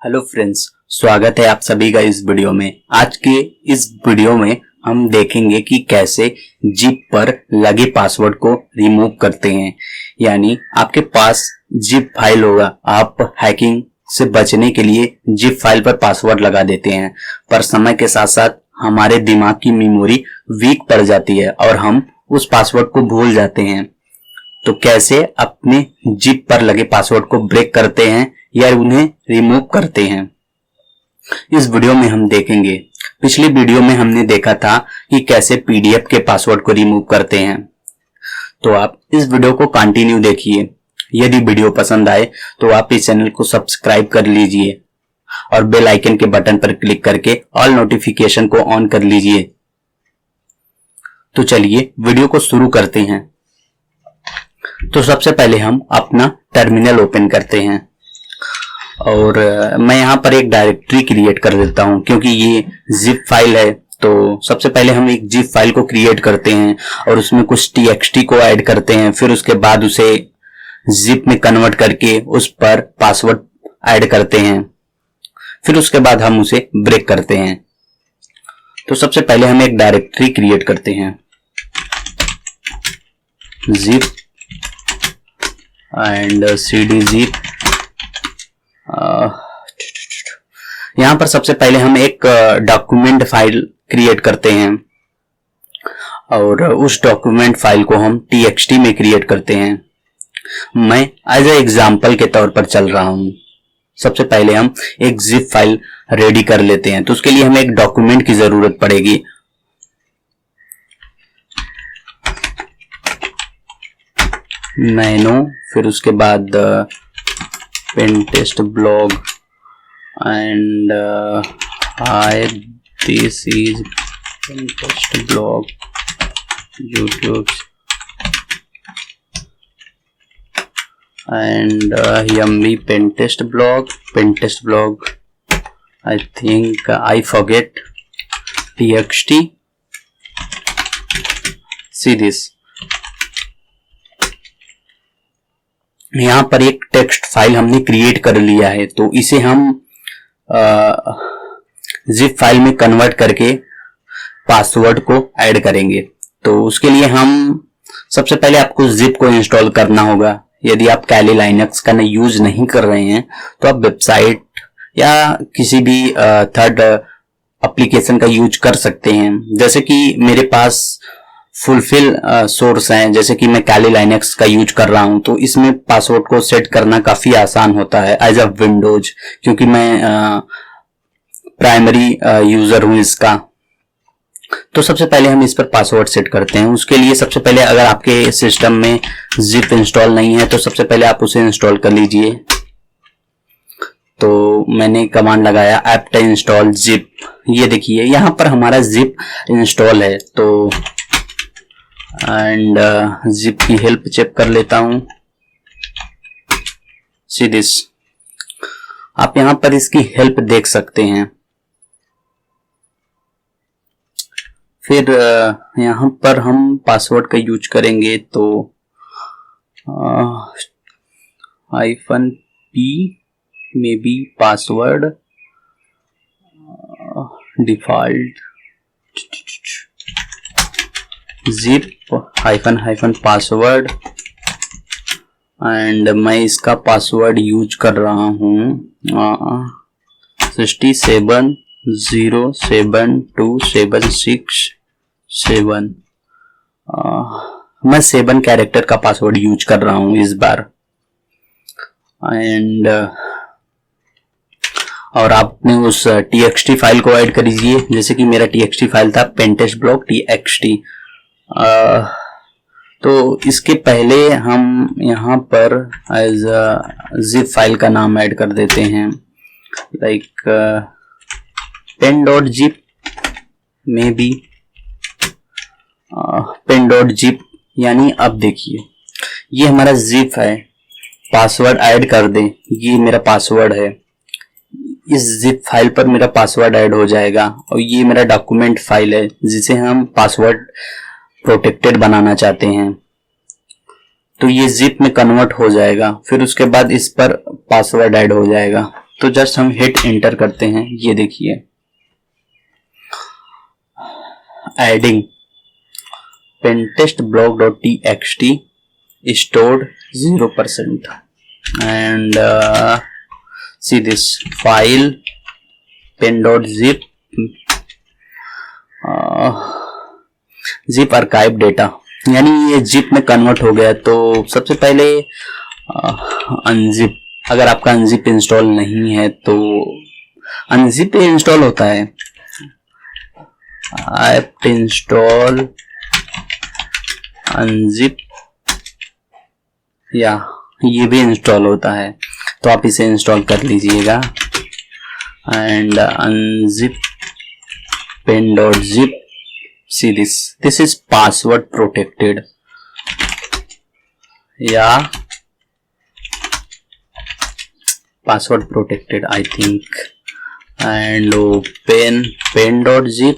Hello friends, स्वागत है आप सभी का इस वीडियो में। आज के इस वीडियो में हम देखेंगे कि कैसे जिप पर लगे पासवर्ड को रिमूव करते हैं। यानी आपके पास जिप फाइल होगा, आप हैकिंग से बचने के लिए जिप फाइल पर पासवर्ड लगा देते हैं, पर समय के साथ साथ हमारे दिमाग की मेमोरी वीक पड़ जाती है और हम उस पासवर्ड को भूल जाते हैं। तो कैसे अपने जिप पर लगे पासवर्ड को ब्रेक करते हैं या उन्हें रिमूव करते हैं, इस वीडियो में हम देखेंगे। पिछली वीडियो में हमने देखा था कि कैसे पीडीएफ के पासवर्ड को रिमूव करते हैं, तो आप इस वीडियो को कंटिन्यू देखिए। यदि वीडियो पसंद आए तो आप इस चैनल को सब्सक्राइब कर लीजिए और बेल आइकन के बटन पर क्लिक करके ऑल नोटिफिकेशन को ऑन कर लीजिए। तो चलिए वीडियो को शुरू करते हैं। तो सबसे पहले हम अपना टर्मिनल ओपन करते हैं और मैं यहाँ पर एक डायरेक्टरी क्रिएट कर देता हूँ क्योंकि ये जिप फाइल है। तो सबसे पहले हम एक जिप फाइल को क्रिएट करते हैं और उसमें कुछ txt को ऐड करते हैं, फिर उसके बाद उसे जिप में कन्वर्ट करके उस पर पासवर्ड ऐड करते हैं, फिर उसके बाद हम उसे ब्रेक करते हैं। तो सबसे पहले हम एक डायरेक्टरी क्रिएट करते हैं, जिप एंड cd zip। यहाँ पर सबसे पहले हम एक डॉक्यूमेंट फाइल क्रिएट करते हैं और उस डॉक्यूमेंट फाइल को हम txt में क्रिएट करते हैं। मैं एज ए एग्जाम्पल के तौर पर चल रहा हूँ। सबसे पहले हम एक जिप फाइल रेडी कर लेते हैं, तो उसके लिए हमें एक डॉक्यूमेंट की जरूरत पड़ेगी। नैनो, फिर उसके बाद pentest blog and hi this is pentest blog YouTube and yummy pentest blog I think I forget txt see this. यहाँ पर एक टेक्स्ट फाइल हमने क्रिएट कर लिया है, तो इसे हम जिप फाइल में कन्वर्ट करके पासवर्ड को ऐड करेंगे। तो उसके लिए हम सबसे पहले आपको जिप को इंस्टॉल करना होगा। यदि आप कैली लाइनक्स का यूज नहीं कर रहे हैं तो आप वेबसाइट या किसी भी थर्ड एप्लीकेशन का यूज कर सकते हैं। जैसे कि मेरे पास फुलफिल सोर्स हैं, जैसे कि मैं कैली लाइनक्स का यूज कर रहा हूं, तो इसमें पासवर्ड को सेट करना काफी आसान होता है एज अ विंडोज, क्योंकि मैं प्राइमरी यूजर हूं इसका। तो सबसे पहले हम इस पर पासवर्ड सेट करते हैं। उसके लिए सबसे पहले अगर आपके सिस्टम में जिप इंस्टॉल नहीं है तो सबसे पहले आप उसे इंस्टॉल कर लीजिए। तो मैंने कमांड लगाया apt install zip। ये देखिए यहाँ पर हमारा जिप इंस्टॉल है, तो एंड जिप की हेल्प चेक कर लेता हूं। सी दिस, आप यहां पर इसकी हेल्प देख सकते हैं। फिर यहां पर हम पासवर्ड का यूज करेंगे, तो -p में बी password default zip -password and मैं इसका पासवर्ड यूज कर रहा हूँ 67072767। मैं 7 कैरेक्टर का पासवर्ड यूज कर रहा हूँ इस बार। एंड और आपने उस txt फाइल को ऐड कर दीजिए, जैसे कि मेरा txt फाइल था पेनटेस्ट ब्लॉग txt। तो इसके पहले हम यहाँ पर एज जिप फाइल का नाम ऐड कर देते हैं, लाइक pen.zip में भी pen.zip। यानी अब देखिए ये हमारा जिप है, पासवर्ड ऐड कर दें, ये मेरा पासवर्ड है। इस जिप फाइल पर मेरा पासवर्ड ऐड हो जाएगा और ये मेरा डॉक्यूमेंट फाइल है जिसे हम पासवर्ड प्रोटेक्टेड बनाना चाहते हैं। तो ये जिप में कन्वर्ट हो जाएगा, फिर उसके बाद इस पर पासवर्ड ऐड हो जाएगा। तो जस्ट हम हिट एंटर करते हैं। ये देखिए adding pentest_block.txt stored 0% and see this file pen.zip zip archive data, यानी ये zip में कन्वर्ट हो गया। तो सबसे पहले अनजिप, अगर आपका अनजिप इंस्टॉल नहीं है तो अनजिप इंस्टॉल होता है, apt install unzip, या ये भी इंस्टॉल होता है, तो आप इसे इंस्टॉल कर लीजिएगा। And unzip pen.zip, see this is password protected, या password protected I think, and open pen.zip,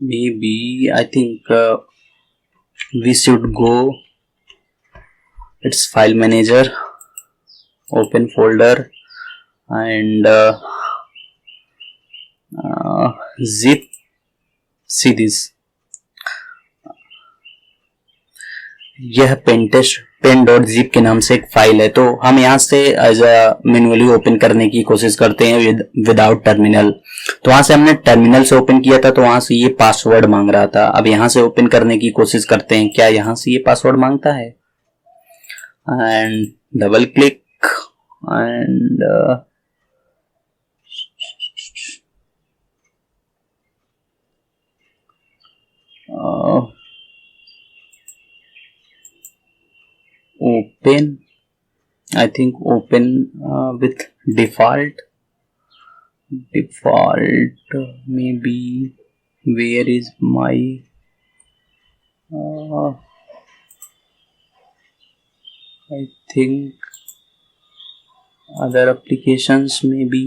maybe I think we should go its file manager, open folder and zip, see this, यह pen.zip के नाम से एक file है। तो हम यहाँ से एज अ मैन्युअली ओपन करने की कोशिश करते हैं विदाउट टर्मिनल। तो वहां से हमने टर्मिनल से ओपन किया था, तो वहां से ये पासवर्ड मांग रहा था। अब यहाँ से ओपन करने की कोशिश करते हैं, क्या यहाँ से ये पासवर्ड मांगता है। And double click and open, I think open with default, maybe where is my I think other applications maybe,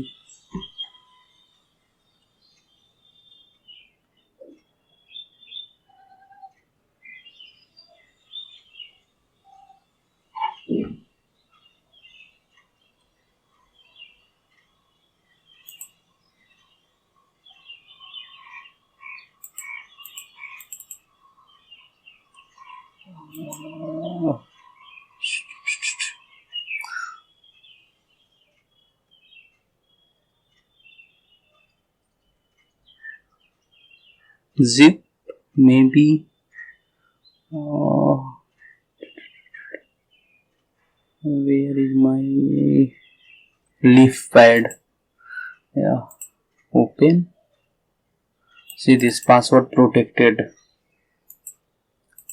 zip maybe, where is my leaf pad, yeah, open, see this password protected,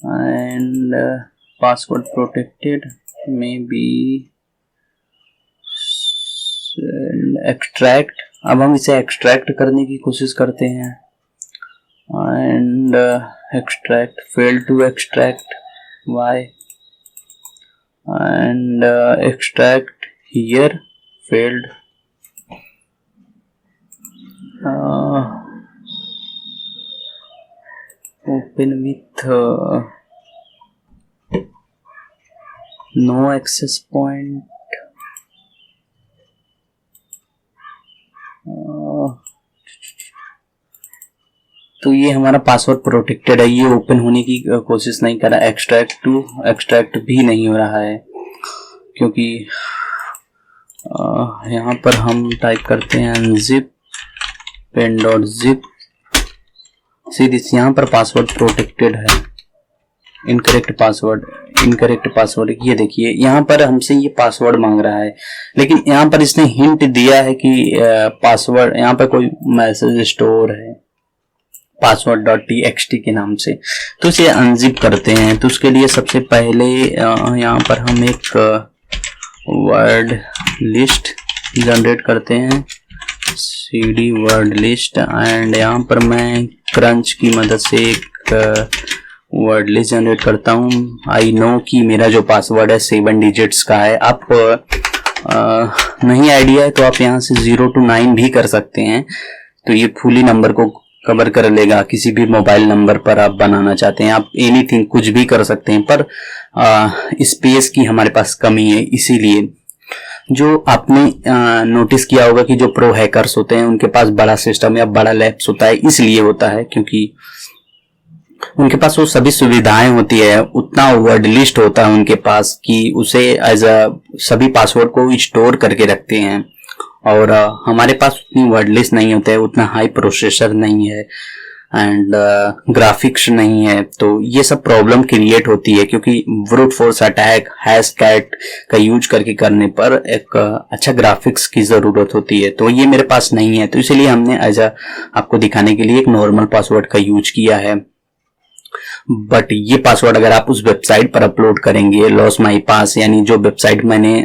and password protected maybe extract। अब हम इसे extract करने की कोशिश करते हैं and extract, fail to extract, why, and extract here, failed, open with no access point, तो ये हमारा पासवर्ड प्रोटेक्टेड है, ये ओपन होने की कोशिश नहीं कर रहा। एक्सट्रैक्ट भी नहीं हो रहा है, क्योंकि यहाँ पर हम टाइप करते हैं unzip pen.zip, सी दिस, यहाँ पर पासवर्ड प्रोटेक्टेड है, इनकरेक्ट पासवर्ड, ये देखिए यहाँ पर हमसे ये पासवर्ड मांग रहा है, लेकिन यहाँ पर इसने हिंट दिया है कि पासवर्ड, यहाँ पर कोई मैसेज स्टोर है password.txt के नाम से। तो इसे अनजिप करते हैं। तो उसके लिए सबसे पहले यहाँ पर हम एक वर्ड लिस्ट जनरेट करते हैं, cd वर्ड लिस्ट, एंड यहाँ पर मैं क्रंच की मदद से एक वर्ड लिस्ट जनरेट करता हूँ। आई नो कि मेरा जो पासवर्ड है 7 डिजिट्स का है। आप नहीं आइडिया है तो आप यहाँ से 0 to 9 भी कर सकते हैं। तो ये फुली नंबर को कवर कर लेगा। किसी भी मोबाइल नंबर पर आप बनाना चाहते हैं, आप एनीथिंग कुछ भी कर सकते हैं, पर स्पेस की हमारे पास कमी है। इसीलिए जो आपने नोटिस किया होगा कि जो प्रो हैकर्स होते हैं उनके पास बड़ा सिस्टम या बड़ा लैब्स होता है, इसलिए होता है क्योंकि उनके पास वो सभी सुविधाएं होती है, उतना वर्ड लिस्ट होता है उनके पास कि उसे एज अ सभी पासवर्ड को स्टोर करके रखते हैं। और हमारे पास उतनी वर्ड लिस्ट नहीं होता है, उतना हाई प्रोसेसर नहीं है एंड ग्राफिक्स नहीं है, तो ये सब प्रॉब्लम क्रिएट होती है। क्योंकि ब्रूट फोर्स अटैक हैशकैट का यूज करके करने पर एक अच्छा ग्राफिक्स की जरूरत होती है, तो ये मेरे पास नहीं है, तो इसलिए हमने एज अ आपको दिखाने के लिए एक नॉर्मल पासवर्ड का यूज किया है। बट ये पासवर्ड अगर आप उस वेबसाइट पर अपलोड करेंगे, लॉस माई पास, यानी जो वेबसाइट मैंने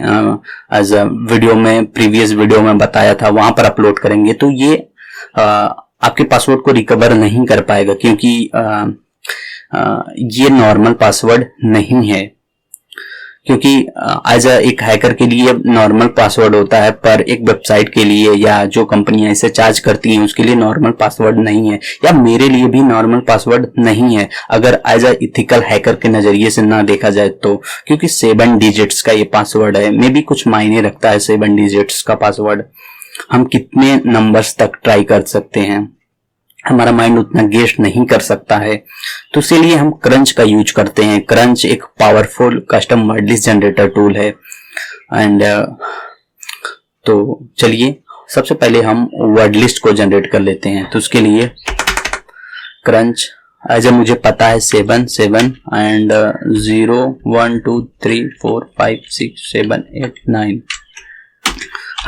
एज अ वीडियो में प्रीवियस वीडियो में बताया था वहां पर अपलोड करेंगे, तो ये आपके पासवर्ड को रिकवर नहीं कर पाएगा, क्योंकि ये नॉर्मल पासवर्ड नहीं है। क्योंकि एज अ एक हैकर के लिए नॉर्मल पासवर्ड होता है, पर एक वेबसाइट के लिए या जो कंपनियां इसे चार्ज करती हैं उसके लिए नॉर्मल पासवर्ड नहीं है, या मेरे लिए भी नॉर्मल पासवर्ड नहीं है अगर एज अ इथिकल हैकर के नजरिए से ना देखा जाए तो। क्योंकि 7 डिजिट्स का ये पासवर्ड है, मे भी कुछ मायने रखता है 7 डिजिट्स का पासवर्ड। हम कितने नंबर्स तक ट्राई कर सकते हैं, हमारा माइंड उतना गेस नहीं कर सकता है, तो इसीलिए हम क्रंच का यूज करते हैं। क्रंच एक powerful custom word list generator tool है एंड तो चलिए सबसे पहले हम वर्ड लिस्ट को जनरेट कर लेते हैं। तो उसके लिए क्रंच एज मुझे पता है 7 7 एंड 0 1 2 3 4 5 6 7 8 9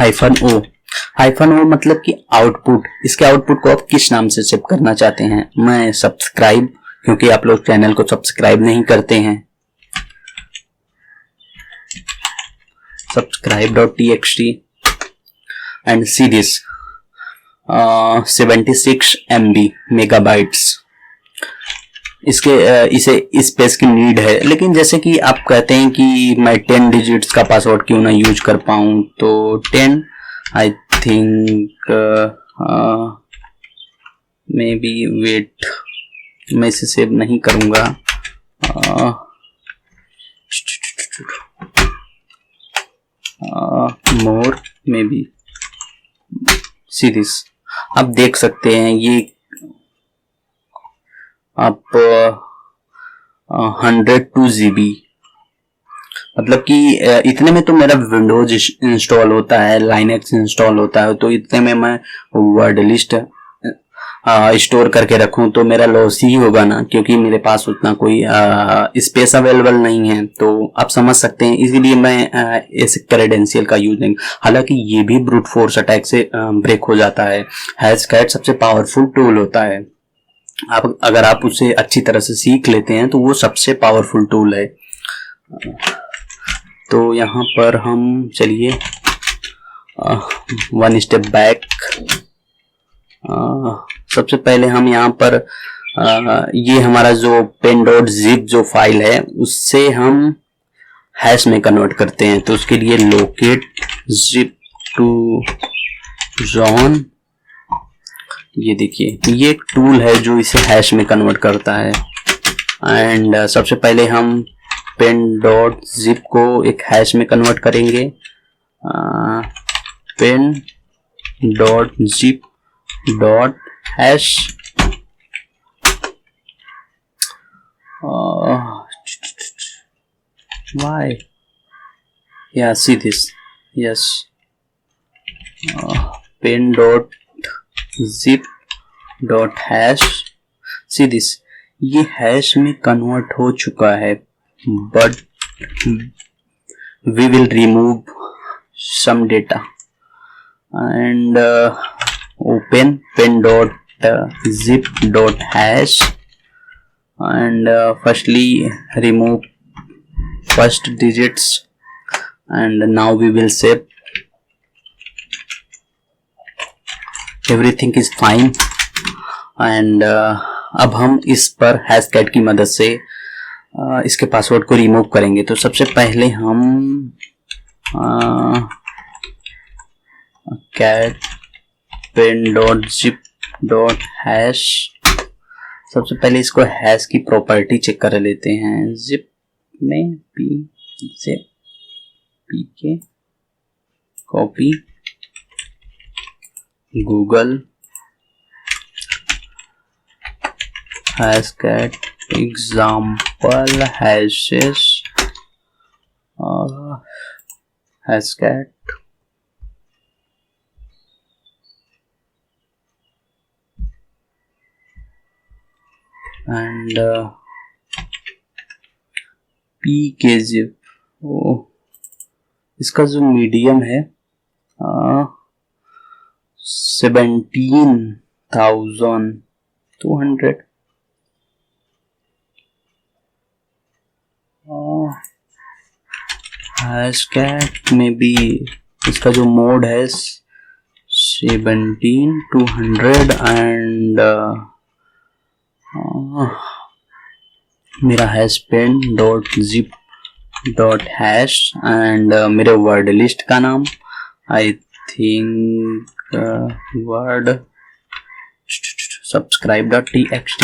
-o। -o मतलब कि आउटपुट। इसके आउटपुट को आप किस नाम से सेव करना चाहते हैं? मैं सब्सक्राइब, क्योंकि आप लोग चैनल को सब्सक्राइब नहीं करते हैं, subscribe.txt and see this 76 MB megabytes. इसे स्पेस की नीड है, लेकिन जैसे कि आप कहते हैं कि मैं 10 डिजिट्स का पासवर्ड क्यों ना यूज कर पाऊं, तो 10 I think maybe wait, मैं इसे सेव नहीं करूंगा। More maybe see this. आप देख सकते हैं ये आप 102 GB, मतलब कि इतने में तो मेरा विंडोज इंस्टॉल होता है, लाइनक्स इंस्टॉल होता है, तो इतने में मैं वर्ड लिस्ट स्टोर करके रखूं तो मेरा लॉस ही होगा ना, क्योंकि मेरे पास उतना कोई स्पेस अवेलेबल नहीं है। तो आप समझ सकते हैं, इसीलिए मैं इस क्रेडेंशियल का यूज नहीं। हालांकि ये भी ब्रूट फोर्स अटैक से ब्रेक हो जाता है। हैशकैट सबसे पावरफुल टूल होता है, आप अगर आप उसे अच्छी तरह से सीख लेते हैं तो वो सबसे पावरफुल टूल है। तो यहाँ पर हम चलिए 1 स्टेप बैक। सबसे पहले हम यहाँ पर ये हमारा जो pen.zip जो फाइल है उससे हम हैश में कन्वर्ट करते हैं। तो उसके लिए लोकेट zip टू जॉन, ये देखिए ये एक टूल है जो इसे हैश में कन्वर्ट करता है। एंड सबसे पहले हम pen.zip को एक हैश में कन्वर्ट करेंगे। pen.zip dot hash why yeah see this yes pen.zip dot hash see this, ये हैश में कन्वर्ट हो चुका है, but we will remove some data and open pen.zip dot hash and firstly remove first digits and now we will save. Everything is fine and अब हम इस पर Hashcat की मदद से इसके पासवर्ड को रिमूव करेंगे। तो सबसे पहले हम cat pen.zip डॉट हैश। सबसे पहले इसको हैश की प्रॉपर्टी चेक कर लेते हैं। जिप में zip pk copy Google hashcat example hashes hashcat and pk zip। इसका जो मीडियम है 17,200। हैशकैट में भी इसका जो मोड है 17,200 एंड मेरा hash pen dot zip dot hash and मेरे वर्ड लिस्ट का नाम I think word subscribe dot txt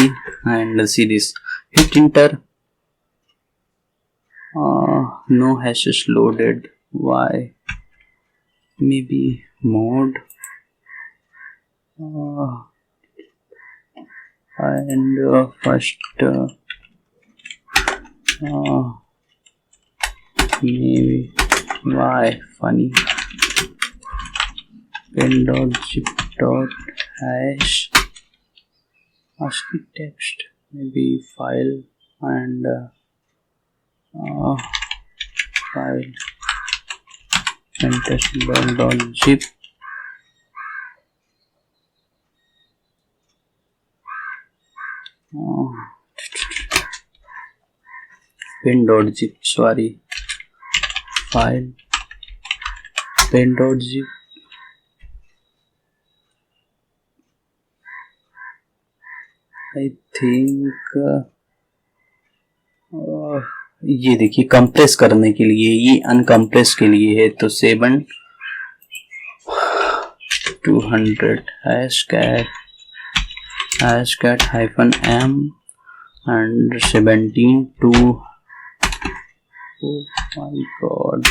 and see this, hit enter। no hashes loaded, why? Maybe mode and first maybe why funny pen dot zip dot hash ASCII text, maybe file and file and dot zip pen dot zip, sorry, file pen dot zip I think ये देखिए compress करने के लिए, ये अनकंप्रेस के लिए है तो 7,200 Hashcat hyphen m and 17 to oh my god,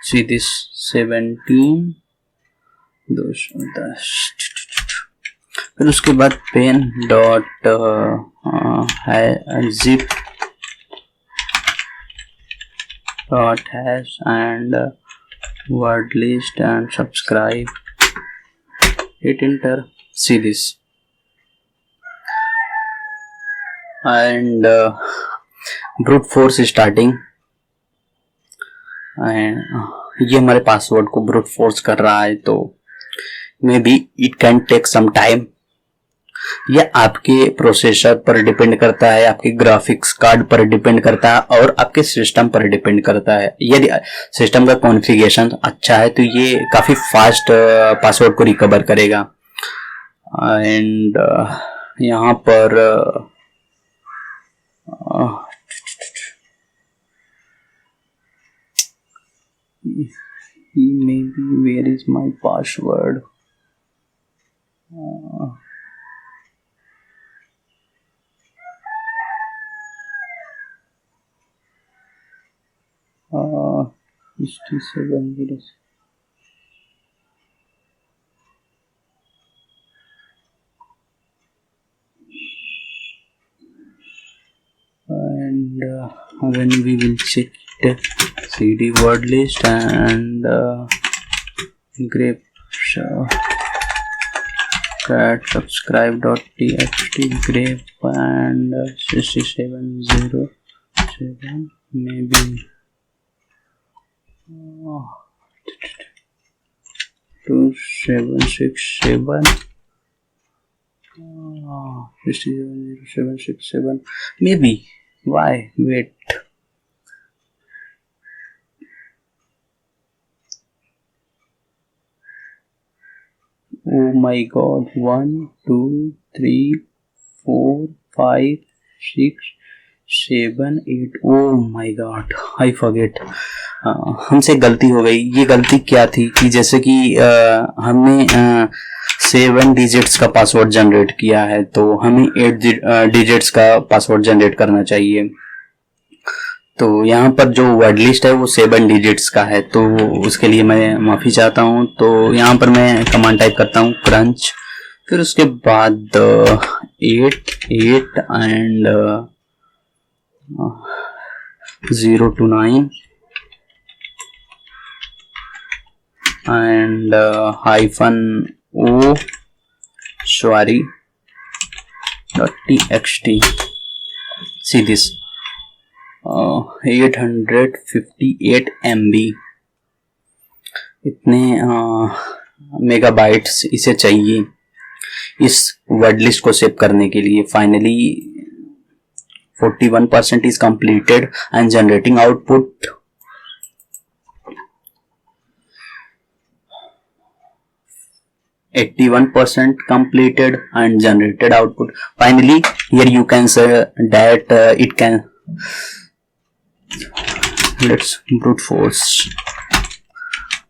see this 17 210। फिर उसके बाद pen dot zip dot hash and word list and subscribe, hit enter, see this and brute force starting and ये हमारे पासवर्ड को ब्रूट फोर्स कर रहा है तो maybe it can take some time. यह आपके प्रोसेसर पर डिपेंड करता है, आपके ग्राफिक्स कार्ड पर डिपेंड करता है और आपके सिस्टम पर डिपेंड करता है। यदि सिस्टम का कॉन्फ़िगरेशन अच्छा है तो ये काफी फास्ट पासवर्ड को रिकवर करेगा। एंड यहाँ पर maybe where is my password? And when we will check the cd word list and grep cat subscribe.txt grep and 6707 maybe 2767 670767 maybe, why, wait, oh my god, 1 2 3 4 5 6 7 8, oh my god, I forget। हमसे गलती हो गई। ये गलती क्या थी कि जैसे कि हमने 7 डिजिट्स का पासवर्ड जनरेट किया है, तो हमें 8 डिजिट्स का पासवर्ड जनरेट करना चाहिए। तो यहाँ पर जो वर्ड लिस्ट है वो 7 डिजिट्स का है, तो उसके लिए मैं माफ़ी चाहता हूँ। तो यहाँ पर मैं कमांड टाइप करता हूँ क्रंच, फिर उसके बाद 8 and 0 to 9 and -o sorry .txt. see this 858 MB, इतने मेगाबाइट्स इसे चाहिए इस वर्ड लिस्ट को सेव करने के लिए। Finally 41% is completed and generating output 81% completed and generated output. Finally here you can say that it can, let's brute force,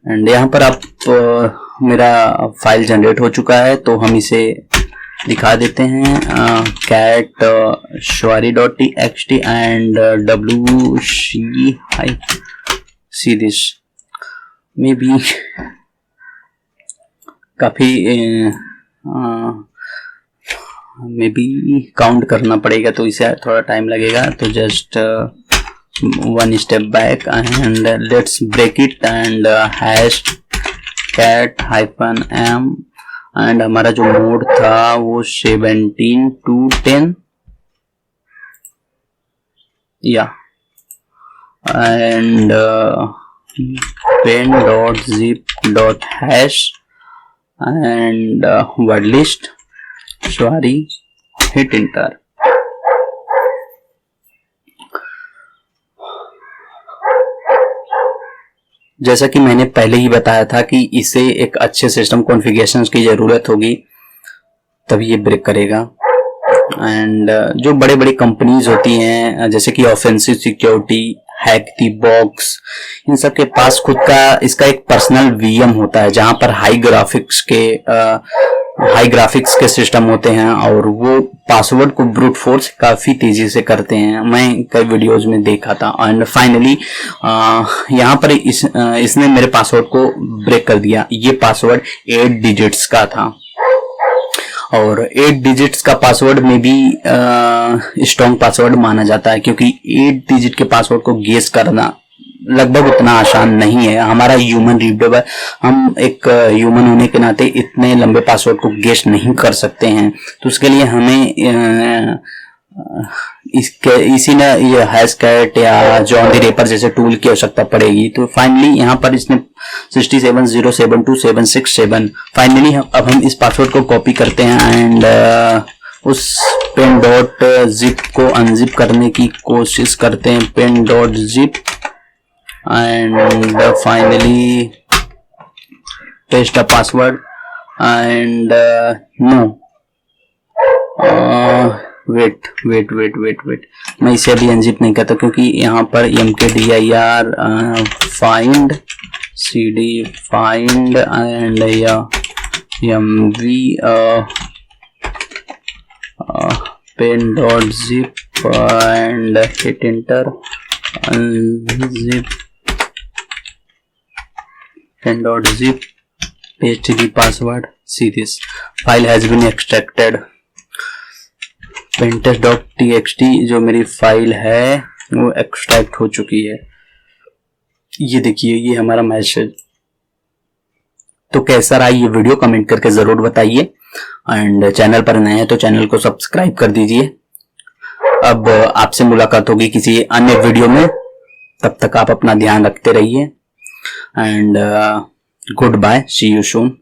and यहाँ पर आप मेरा फाइल जनरेट हो चुका है, तो हम इसे दिखा देते हैं cat shwari.txt and wc see this maybe काफी मे बी काउंट करना पड़ेगा, तो इसे थोड़ा टाइम लगेगा। तो just 1 step back and let's break it and hash cat -m and हमारा जो मोड था वो 17 to 10 या and pen.zip.hash and word list sorry, hit enter। जैसा कि मैंने पहले ही बताया था कि इसे एक अच्छे सिस्टम कॉन्फ़िगरेशन की जरूरत होगी, तभी ये ब्रेक करेगा। एंड जो बड़े बड़े कंपनीज होती हैं जैसे कि offensive security, hack the box, इन सब के पास खुद का इसका एक पर्सनल वीएम होता है जहां पर हाई ग्राफिक्स के सिस्टम होते हैं और वो पासवर्ड को ब्रूट फोर्स काफी तेजी से करते हैं। मैं कई वीडियोज में देखा था एंड फाइनली यहाँ पर इसने मेरे पासवर्ड को ब्रेक कर दिया। ये पासवर्ड 8 डिजिट्स का था और 8 डिजिट्स का पासवर्ड में भी स्ट्रॉन्ग पासवर्ड माना जाता है, क्योंकि 8 डिजिट के पासवर्ड को गेस करना लगभग उतना आसान नहीं है। हमारा ह्यूमन रीडेबल, हम एक ह्यूमन होने के नाते इतने लंबे पासवर्ड को गेस नहीं कर सकते हैं, तो उसके लिए हमें इसी ने ये हैशकैट या जॉन द रेपर जैसे टूल की आवश्यकता पड़ेगी। तो फाइनली यहाँ पर इसने 670727667 फाइनली अब हम इस पासवर्ड को कॉपी करते हैं एंड उस pen.zip को अनजिप करने की कोशिश करते हैं। pen.zip and finally paste the password and no wait मैं इसे अभी अनजिप नहीं करता क्योंकि यहाँ पर mkdir find cd find and mv pen.zip and hit enter, unzip pen.zip, paste the password, see this file has been extracted। pentest.txt जो मेरी फाइल है वो एक्सट्रैक्ट हो चुकी है। ये देखिए, ये हमारा मैसेज। तो कैसा रहा ये वीडियो कमेंट करके जरूर बताइए एंड चैनल पर नए हैं तो चैनल को सब्सक्राइब कर दीजिए। अब आपसे मुलाकात होगी किसी अन्य वीडियो में, तब तक आप अपना ध्यान रखते रहिए and goodbye, see you soon.